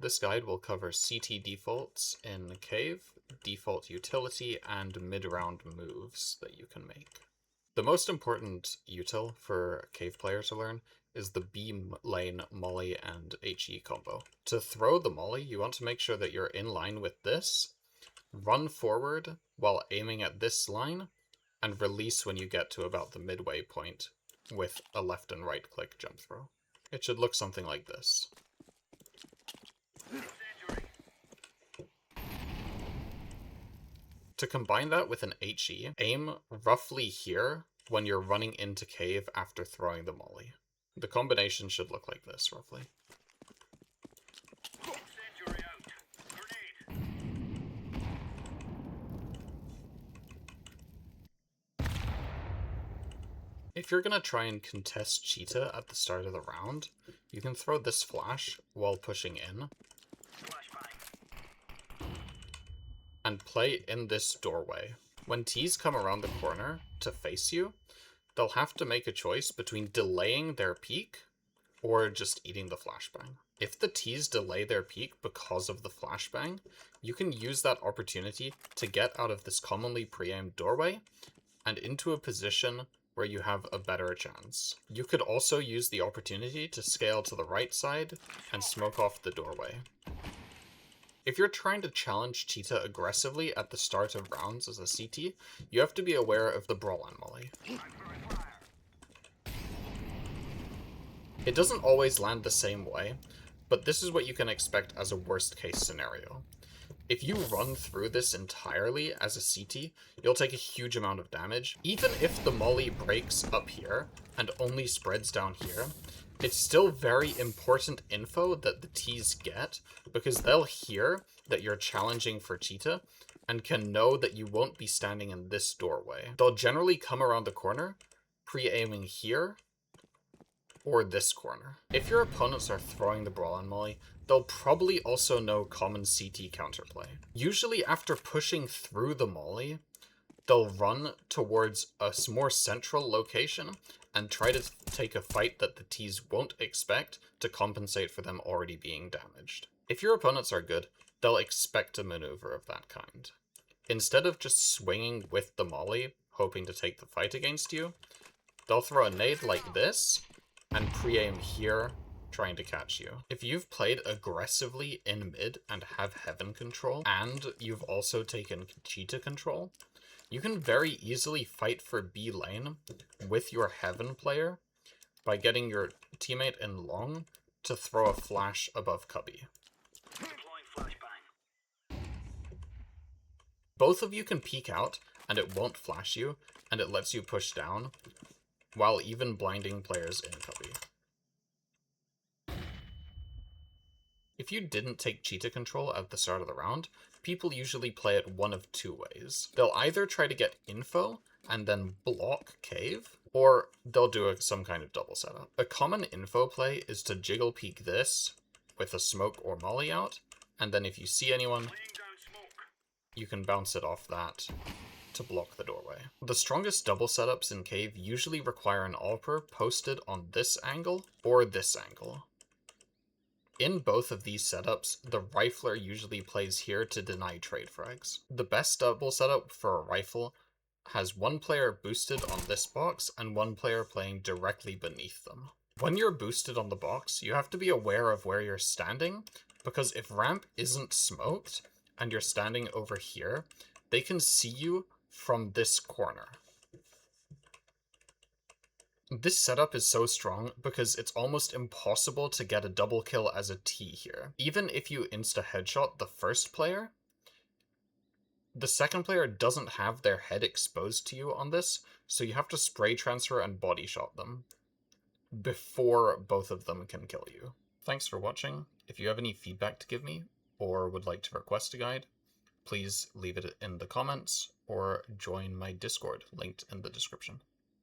This guide will cover CT defaults in Cave, default utility, and mid-round moves that you can make. The most important util for a Cave player to learn is the B lane molly and HE combo. To throw the molly, you want to make sure that you're in line with this, run forward while aiming at this line, and release when you get to about the midway point with a left and right click jump throw. It should look something like this. To combine that with an HE, aim roughly here when you're running into Cave after throwing the molly. The combination should look like this, roughly. If you're gonna try and contest cheetah at the start of the round, you can throw this flash while pushing in, and play in this doorway. When T's come around the corner to face you, they'll have to make a choice between delaying their peek or just eating the flashbang. If the T's delay their peek because of the flashbang, you can use that opportunity to get out of this commonly pre-aimed doorway and into a position where you have a better chance. You could also use the opportunity to scale to the right side and smoke off the doorway. If you're trying to challenge cheetah aggressively at the start of rounds as a CT, you have to be aware of the brollan molly. It doesn't always land the same way, but this is what you can expect as a worst case scenario. If you run through this entirely as a CT, you'll take a huge amount of damage. Even if the molly breaks up here and only spreads down here, it's still very important info that the T's get, because they'll hear that you're challenging for cheetah and can know that you won't be standing in this doorway. They'll generally come around the corner, pre-aiming here or this corner. If your opponents are throwing the brollan molly, they'll probably also know common CT counterplay. Usually after pushing through the molly, they'll run towards a more central location and try to take a fight that the T's won't expect to compensate for them already being damaged. If your opponents are good, they'll expect a maneuver of that kind. Instead of just swinging with the molly, hoping to take the fight against you, they'll throw a nade like this and pre-aim here, trying to catch you. If you've played aggressively in mid and have heaven control, and you've also taken cheetah control, you can very easily fight for B lane with your heaven player by getting your teammate in long to throw a flash above cubby. Both of you can peek out and it won't flash you, and it lets you push down while even blinding players in cubby. If you didn't take cheetah control at the start of the round, people usually play it one of two ways. They'll either try to get info and then block Cave, or they'll do some kind of double setup. A common info play is to jiggle peek this with a smoke or molly out, and then if you see anyone, you can bounce it off that to block the doorway. The strongest double setups in Cave usually require an AWPer posted on this angle or this angle. In both of these setups, the rifler usually plays here to deny trade frags. The best double setup for a rifle has one player boosted on this box and one player playing directly beneath them. When you're boosted on the box, you have to be aware of where you're standing, because if ramp isn't smoked and you're standing over here, they can see you from this corner. This setup is so strong because it's almost impossible to get a double kill as a T here. Even if you insta-headshot the first player, the second player doesn't have their head exposed to you on this, so you have to spray transfer and body shot them before both of them can kill you. Thanks for watching. If you have any feedback to give me, or would like to request a guide, please leave it in the comments or join my Discord linked in the description.